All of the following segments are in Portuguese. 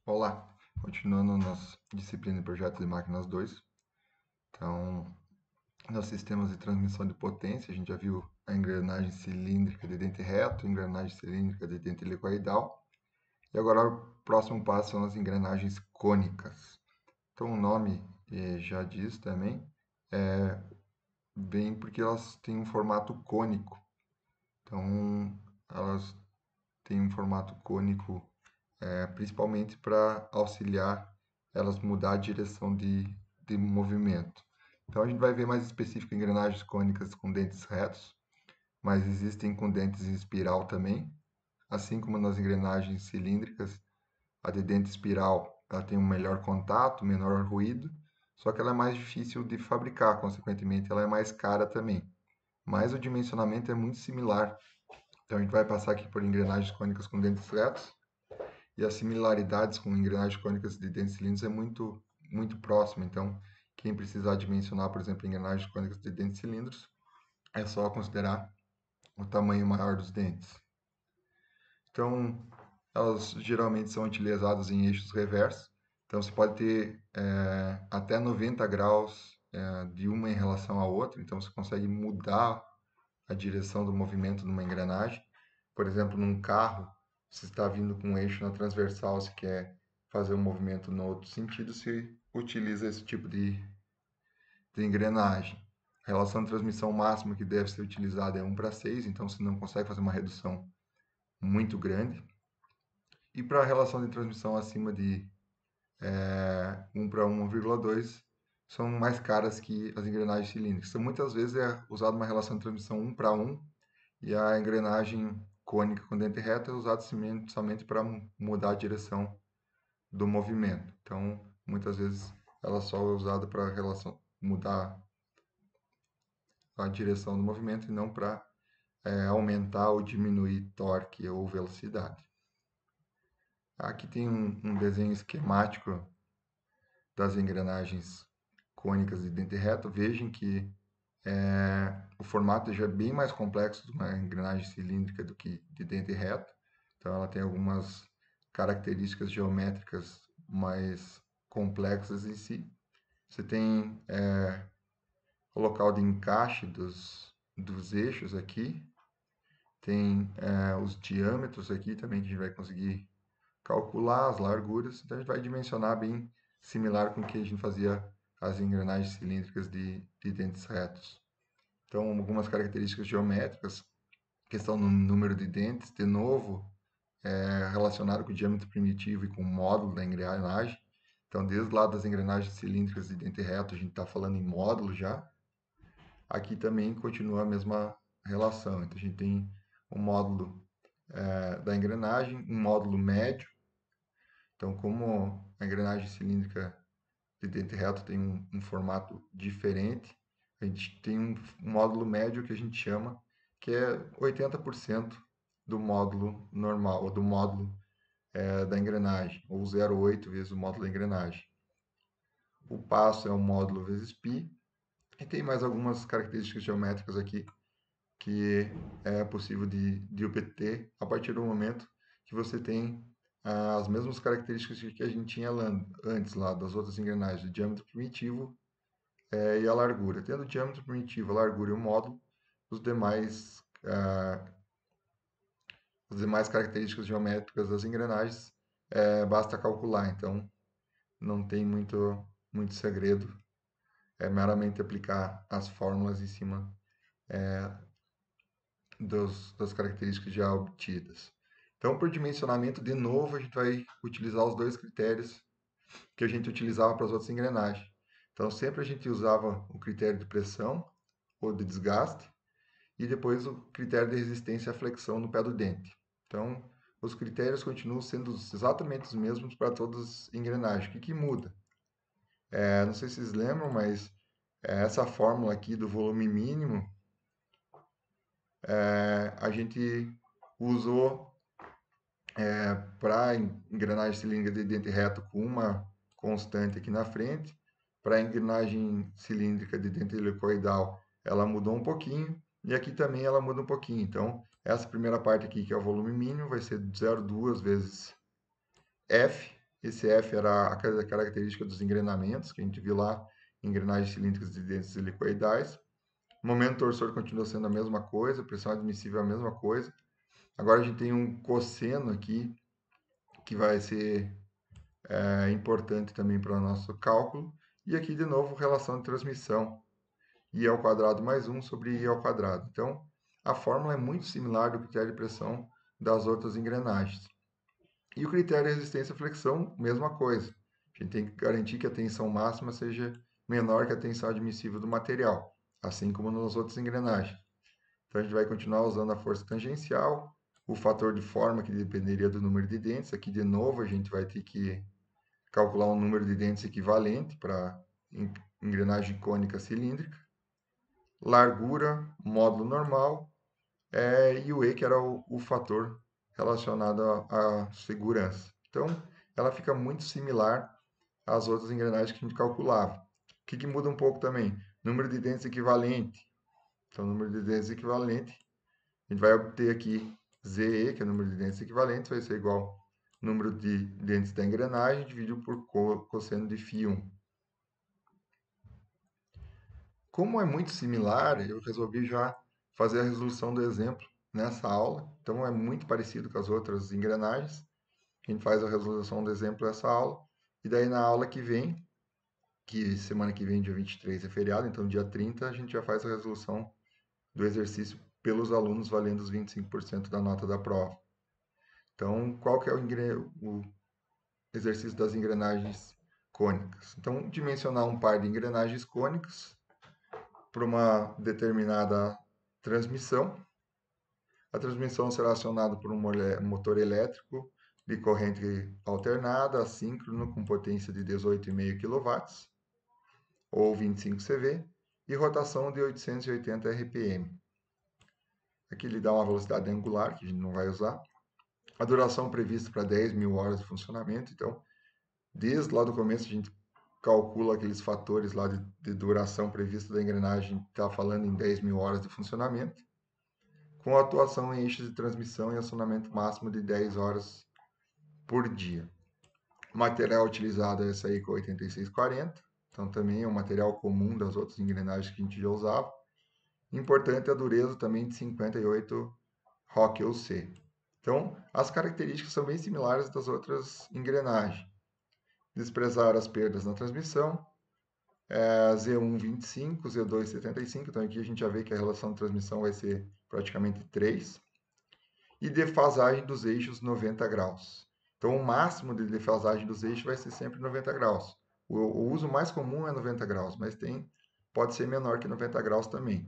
Olá, continuando nossa disciplina de projeto de máquinas 2. Então, nos sistemas de transmissão de potência, a gente já viu a engrenagem cilíndrica de dente reto, a engrenagem cilíndrica de dente helicoidal, e agora o próximo passo são as engrenagens cônicas. Então, o nome já diz também, vem porque elas têm um formato cônico. Então, elas têm um formato cônico principalmente para auxiliar elas mudar a direção de movimento. Então a gente vai ver mais específico engrenagens cônicas com dentes retos, mas existem com dentes em espiral também, assim como nas engrenagens cilíndricas, a de dente espiral ela tem um melhor contato, menor ruído, só que ela é mais difícil de fabricar, consequentemente ela é mais cara também. Mas o dimensionamento é muito similar. Então a gente vai passar aqui por engrenagens cônicas com dentes retos, e as similaridades com engrenagens cônicas de dentes cilíndricos é muito próxima. Então, quem precisar dimensionar, por exemplo, engrenagens cônicas de dentes cilíndricos, é só considerar o tamanho maior dos dentes. Então, elas geralmente são utilizadas em eixos reversos. Então, você pode ter até 90 graus de uma em relação à outra. Então, você consegue mudar a direção do movimento de uma engrenagem. Por exemplo, num carro, se está vindo com um eixo na transversal, se quer fazer um movimento no outro sentido, se utiliza esse tipo de engrenagem. A relação de transmissão máxima que deve ser utilizada é 1:6, então você não consegue fazer uma redução muito grande. E para a relação de transmissão acima de 1:1,2, são mais caras que as engrenagens cilíndricas. Então, muitas vezes é usada uma relação de transmissão 1:1, e a engrenagem cônica com dente reto é usada somente para mudar a direção do movimento. Então, muitas vezes ela só é usada para mudar a direção do movimento e não para aumentar ou diminuir torque ou velocidade. Aqui tem um desenho esquemático das engrenagens cônicas de dente reto. Vejam que o formato já é bem mais complexo de uma engrenagem cilíndrica do que de dente reto. Então, ela tem algumas características geométricas mais complexas em si. Você tem o local de encaixe dos eixos aqui. Tem os diâmetros aqui também que a gente vai conseguir calcular, as larguras. Então, a gente vai dimensionar bem similar com o que a gente fazia as engrenagens cilíndricas de dentes retos. Então, algumas características geométricas, questão do número de dentes, de novo, relacionado com o diâmetro primitivo e com o módulo da engrenagem. Então, desde lá das engrenagens cilíndricas de dente reto, a gente está falando em módulo já. Aqui também continua a mesma relação. Então, a gente tem o módulo da engrenagem, um módulo médio. Então, como a engrenagem cilíndrica de dente reto tem um formato diferente, a gente tem um módulo médio que a gente chama, que é 80% do módulo normal, ou do módulo da engrenagem, ou 0,8 vezes o módulo da engrenagem. O passo é o módulo vezes π, e tem mais algumas características geométricas aqui que é possível de obter a partir do momento que você tem as mesmas características que a gente tinha antes lá das outras engrenagens, o diâmetro primitivo e a largura. Tendo o diâmetro primitivo, a largura e o módulo, os demais, as demais características geométricas das engrenagens basta calcular. Então, não tem muito segredo, é meramente aplicar as fórmulas em cima das características já obtidas. Então, por dimensionamento, de novo, a gente vai utilizar os dois critérios que a gente utilizava para as outras engrenagens. Então, sempre a gente usava o critério de pressão ou de desgaste e depois o critério de resistência à flexão no pé do dente. Então, os critérios continuam sendo exatamente os mesmos para todas as engrenagens. O que muda? Não sei se vocês lembram, mas essa fórmula aqui do volume mínimo, a gente usou para engrenagem cilíndrica de dente reto com uma constante aqui na frente. Para a engrenagem cilíndrica de dente helicoidal, ela mudou um pouquinho. E aqui também ela muda um pouquinho. Então, essa primeira parte aqui, que é o volume mínimo, vai ser 0,2 vezes F. Esse F era a característica dos engrenamentos, que a gente viu lá, engrenagens cilíndricas de dentes helicoidais. Momento torsor continua sendo a mesma coisa, pressão admissível a mesma coisa. Agora a gente tem um cosseno aqui, que vai ser importante também para o nosso cálculo. E aqui, de novo, relação de transmissão. I ao quadrado mais 1 sobre I ao quadrado. Então, a fórmula é muito similar do critério de pressão das outras engrenagens. E o critério de resistência à flexão, mesma coisa. A gente tem que garantir que a tensão máxima seja menor que a tensão admissível do material, assim como nas outras engrenagens. Então, a gente vai continuar usando a força tangencial, o fator de forma, que dependeria do número de dentes. Aqui, de novo, a gente vai ter que calcular um número de dentes equivalente para engrenagem cônica cilíndrica. Largura, módulo normal, e o E, que era o fator relacionado à segurança. Então, ela fica muito similar às outras engrenagens que a gente calculava. O que muda um pouco também? Número de dentes equivalente. Então, número de dentes equivalente, a gente vai obter aqui ZE, que é o número de dentes equivalentes, vai ser igual ao número de dentes da engrenagem dividido por cosseno de φ1. Como é muito similar, eu resolvi já fazer a resolução do exemplo nessa aula. Então, é muito parecido com as outras engrenagens. A gente faz a resolução do exemplo nessa aula. E daí, na aula que vem, que semana que vem, dia 23, é feriado, então dia 30, a gente já faz a resolução do exercício pelos alunos, valendo os 25% da nota da prova. Então, qual que é o exercício das engrenagens cônicas? Então, dimensionar um par de engrenagens cônicas para uma determinada transmissão. A transmissão será acionada por um motor elétrico de corrente alternada, assíncrono, com potência de 18,5 kW ou 25 CV e rotação de 880 RPM. Aqui ele dá uma velocidade angular, que a gente não vai usar. A duração prevista para 10.000 horas de funcionamento. Então, desde lá do começo, a gente calcula aqueles fatores lá de duração prevista da engrenagem, está falando em 10.000 horas de funcionamento, com atuação em eixos de transmissão e acionamento máximo de 10 horas por dia. O material utilizado é esse aí com 8640, então também é um material comum das outras engrenagens que a gente já usava. Importante a dureza também de 58 ROC ou C. Então, as características são bem similares das outras engrenagens. Desprezar as perdas na transmissão, Z1 25, Z2 75, então aqui a gente já vê que a relação de transmissão vai ser praticamente 3. E defasagem dos eixos 90 graus. Então, o máximo de defasagem dos eixos vai ser sempre 90 graus. O uso mais comum é 90 graus, mas pode ser menor que 90 graus também.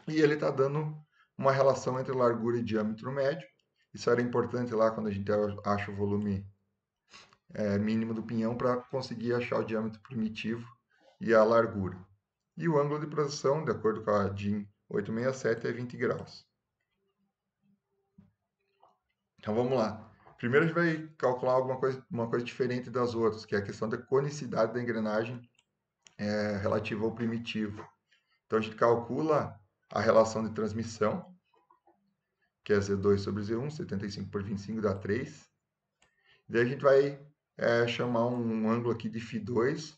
E ele está dando uma relação entre largura e diâmetro médio. Isso era importante lá quando a gente acha o volume mínimo do pinhão para conseguir achar o diâmetro primitivo e a largura. E o ângulo de projeção, de acordo com a DIN 867, é 20 graus. Então vamos lá. Primeiro a gente vai calcular uma coisa diferente das outras, que é a questão da conicidade da engrenagem relativa ao primitivo. Então a gente calcula a relação de transmissão, que é Z2 sobre Z1, 75 por 25 dá 3. Daí a gente vai chamar um ângulo aqui de φ2.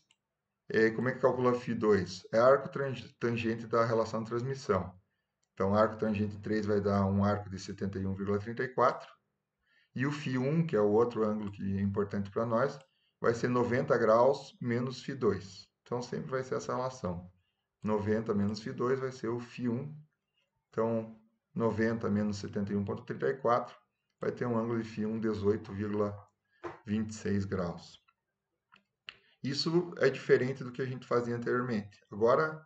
Como é que calcula φ2? É arco tangente da relação de transmissão. Então, arco tangente 3 vai dar um arco de 71,34. E o φ1, que é o outro ângulo que é importante para nós, vai ser 90 graus menos φ2. Então, sempre vai ser essa relação. 90 menos φ2 vai ser o φ1. Então, 90 menos 71,34 vai ter um ângulo de φ1 18,26 graus. Isso é diferente do que a gente fazia anteriormente. Agora,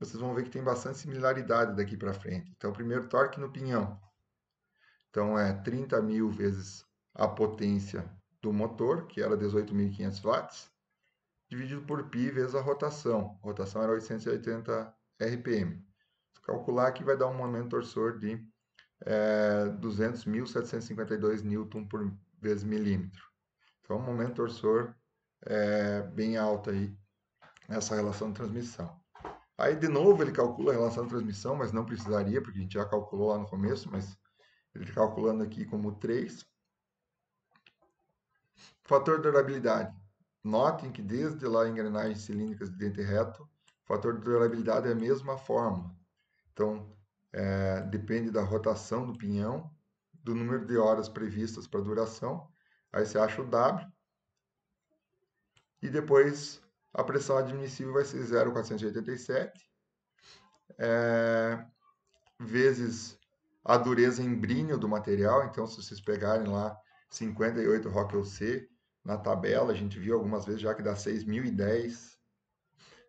vocês vão ver que tem bastante similaridade daqui para frente. Então, primeiro, torque no pinhão. Então, é 30.000 vezes a potência do motor, que era 18.500 watts, dividido por π vezes a rotação. A rotação era 880 RPM. Se calcular aqui, vai dar um momento torsor de 200.752 Newton por vezes milímetro. Então, um momento torsor bem alto aí nessa relação de transmissão. Aí, de novo, ele calcula a relação de transmissão, mas não precisaria, porque a gente já calculou lá no começo, mas ele está calculando aqui como 3. Fator de durabilidade. Notem que desde lá engrenagens cilíndricas de dente reto, o fator de durabilidade é a mesma fórmula. Então, depende da rotação do pinhão, do número de horas previstas para duração. Aí você acha o W. E depois a pressão admissível vai ser 0,487 vezes a dureza em brígio do material. Então, se vocês pegarem lá 58 Rockwell C na tabela, a gente viu algumas vezes já que dá 6.010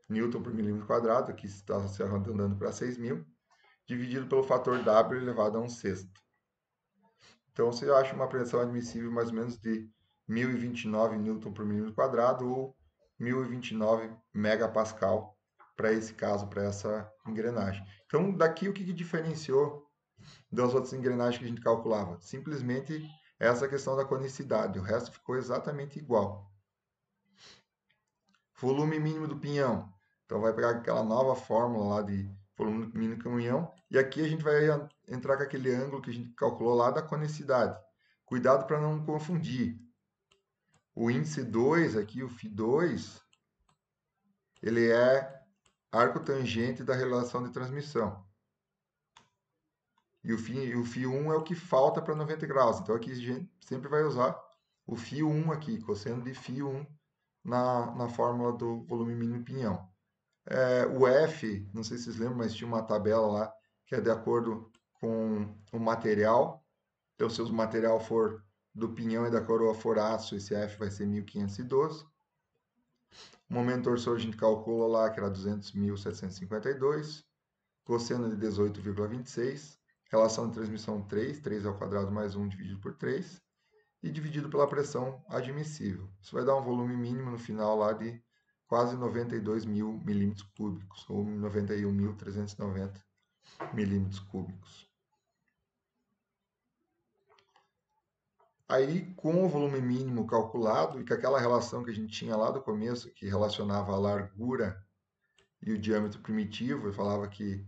Newton por milímetro quadrado, aqui está se arredondando para 6.000, dividido pelo fator W elevado a 1/6. Então, você acha uma pressão admissível mais ou menos de 1.029 Newton por milímetro quadrado ou 1.029 megapascal para esse caso, para essa engrenagem. Então, daqui o que diferenciou das outras engrenagens que a gente calculava? Simplesmente essa questão da conicidade, o resto ficou exatamente igual. Volume mínimo do pinhão. Então, vai pegar aquela nova fórmula lá de volume mínimo do pinhão, e aqui a gente vai entrar com aquele ângulo que a gente calculou lá da conicidade. Cuidado para não confundir. O índice 2 aqui, o φ2, ele é arco tangente da relação de transmissão. E o φ1 é o que falta para 90 graus. Então, aqui a gente sempre vai usar o φ1 aqui, cosseno de φ1 na fórmula do volume mínimo pinhão. O F, não sei se vocês lembram, mas tinha uma tabela lá que é de acordo com o material. Então, se o material for do pinhão e da coroa for aço, esse F vai ser 1512. O momento torsor a gente calculou lá que era 200.752. Cosseno de 18,26. Relação de transmissão 3 ao quadrado mais 1 dividido por 3. E dividido pela pressão admissível. Isso vai dar um volume mínimo no final lá de quase 92.000 milímetros cúbicos, ou 91.390 milímetros cúbicos. Aí, com o volume mínimo calculado e com aquela relação que a gente tinha lá do começo, que relacionava a largura e o diâmetro primitivo, eu falava que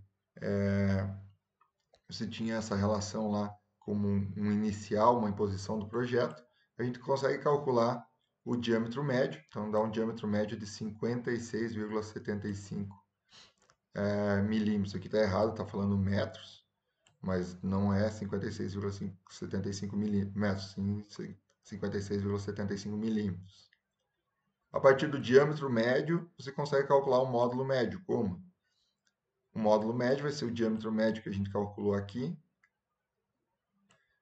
você tinha essa relação lá como um inicial, uma imposição do projeto, a gente consegue calcular o diâmetro médio, então dá um diâmetro médio de 56,75 milímetros. Aqui está errado, está falando metros, mas não é 56,75 metros, sim 56,75 milímetros. A partir do diâmetro médio, você consegue calcular o módulo médio. Como? O módulo médio vai ser o diâmetro médio que a gente calculou aqui,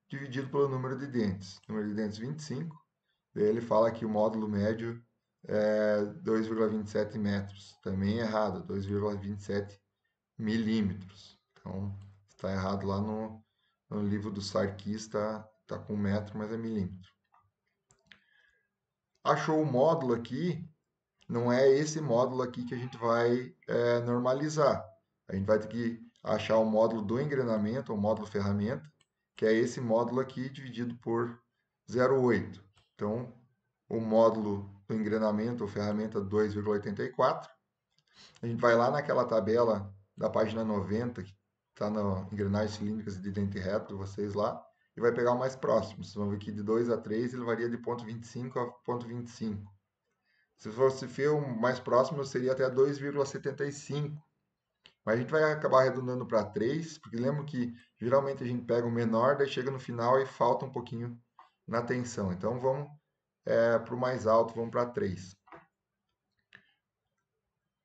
dividido pelo número de dentes. Número de dentes 25. Daí ele fala que o módulo médio é 2,27 metros. Também errado, 2,27 milímetros. Então, está errado lá no livro do Sarkis, está com metro, mas é milímetro. Achou o módulo aqui, não é esse módulo aqui que a gente vai normalizar. A gente vai ter que achar o módulo do engrenamento, o módulo ferramenta, que é esse módulo aqui dividido por 0,8. Então, o módulo do engrenamento ou ferramenta 2,84. A gente vai lá naquela tabela da página 90, que está na engrenagens cilíndricas de dente reto de vocês lá, e vai pegar o mais próximo. Vocês vão ver que de 2 a 3 ele varia de 0,25 a 0,25. Se fosse ver o mais próximo, seria até 2,75. Mas a gente vai acabar arredondando para 3, porque lembra que geralmente a gente pega o menor, daí chega no final e falta um pouquinho na tensão. Então vamos para o mais alto, vamos para 3.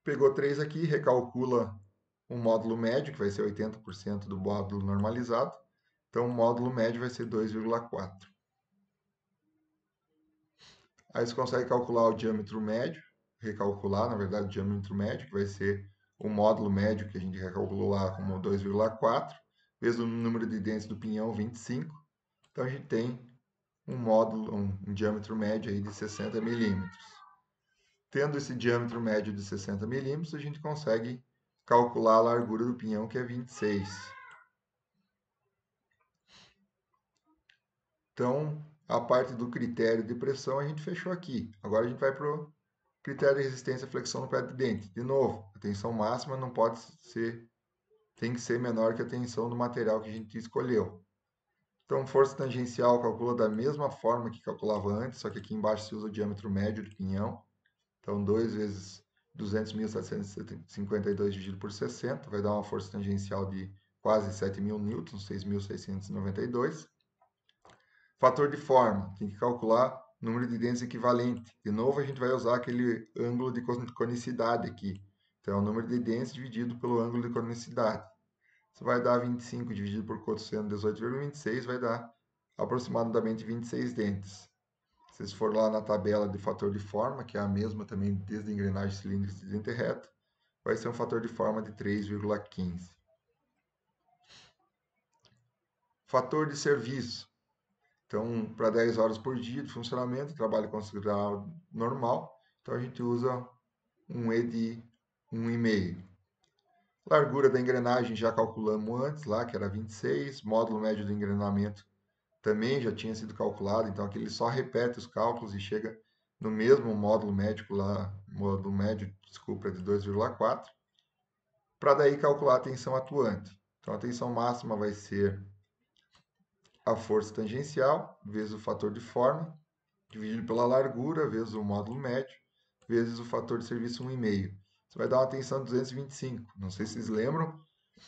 Pegou 3 aqui, recalcula o módulo médio, que vai ser 80% do módulo normalizado. Então o módulo médio vai ser 2,4. Aí você consegue calcular o diâmetro médio, recalcular, na verdade, o diâmetro médio, que vai ser o módulo médio que a gente recalculou lá como 2,4, vezes o número de dentes do pinhão, 25. Então a gente tem um módulo, um diâmetro médio aí de 60 milímetros. Tendo esse diâmetro médio de 60 milímetros, a gente consegue calcular a largura do pinhão, que é 26. Então, a parte do critério de pressão a gente fechou aqui. Agora a gente vai para o critério de resistência à flexão no pé de dente. De novo, a tensão máxima não pode ser, tem que ser menor que a tensão do material que a gente escolheu. Então, força tangencial calcula da mesma forma que calculava antes, só que aqui embaixo se usa o diâmetro médio do pinhão. Então, 2 vezes 200.752 dividido por 60 vai dar uma força tangencial de quase 7.000 newtons, 6.692. Fator de forma, tem que calcular o número de dentes equivalente. De novo, a gente vai usar aquele ângulo de conicidade aqui. Então, é o número de dentes dividido pelo ângulo de conicidade. Isso vai dar 25 dividido por cosseno 18,26, vai dar aproximadamente 26 dentes. Se vocês for lá na tabela de fator de forma, que é a mesma também desde engrenagem cilíndrica e dente reto, vai ser um fator de forma de 3,15. Fator de serviço. Então, para 10 horas por dia de funcionamento, trabalho considerado normal, então a gente usa um E de 1,5. Largura da engrenagem já calculamos antes lá, que era 26. Módulo médio do engrenamento também já tinha sido calculado, então aqui ele só repete os cálculos e chega no mesmo módulo médico lá, módulo médio, desculpa, de 2,4, para daí calcular a tensão atuante. Então a tensão máxima vai ser a força tangencial vezes o fator de forma, dividido pela largura vezes o módulo médio, vezes o fator de serviço 1,5. Isso vai dar uma tensão de 225. Não sei se vocês lembram,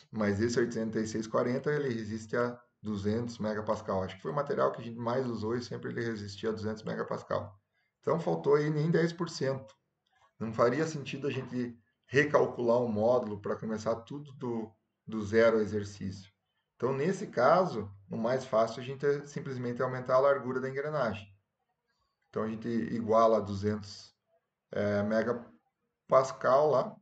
mas esse 8640 ele resiste a 200 megapascal. Acho que foi o material que a gente mais usou e sempre ele resistia a 200 megapascal. Então faltou aí nem 10%. Não faria sentido a gente recalcular o módulo para começar tudo do zero ao exercício. Então, nesse caso, o mais fácil a gente é simplesmente aumentar a largura da engrenagem. Então, a gente iguala a 200 megapascal lá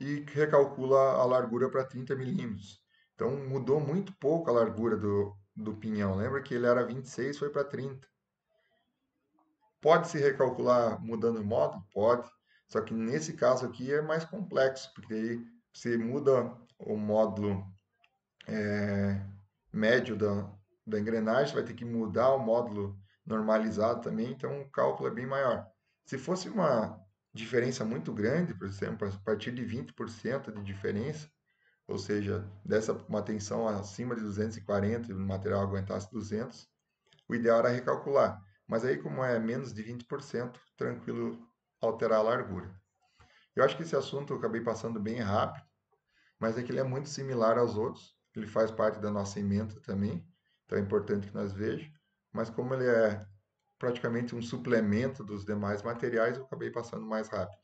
e recalcula a largura para 30 milímetros. Então mudou muito pouco a largura do pinhão. Lembra que ele era 26, foi para 30. Pode se recalcular mudando o módulo? Pode. Só que nesse caso aqui é mais complexo, porque aí você muda o módulo médio da engrenagem, você vai ter que mudar o módulo normalizado também, então o cálculo é bem maior. Se fosse uma diferença muito grande, por exemplo, a partir de 20% de diferença, ou seja, dessa uma tensão acima de 240 e o material aguentasse 200, o ideal era recalcular. Mas aí, como é menos de 20%, tranquilo alterar a largura. Eu acho que esse assunto eu acabei passando bem rápido, mas é que ele é muito similar aos outros. Ele faz parte da nossa ementa também, então é importante que nós vejamos. Mas como ele é praticamente um suplemento dos demais materiais, eu acabei passando mais rápido.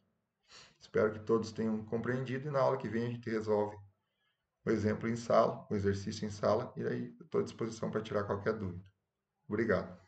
Espero que todos tenham compreendido e na aula que vem a gente resolve o exemplo em sala, o exercício em sala, e aí estou à disposição para tirar qualquer dúvida. Obrigado.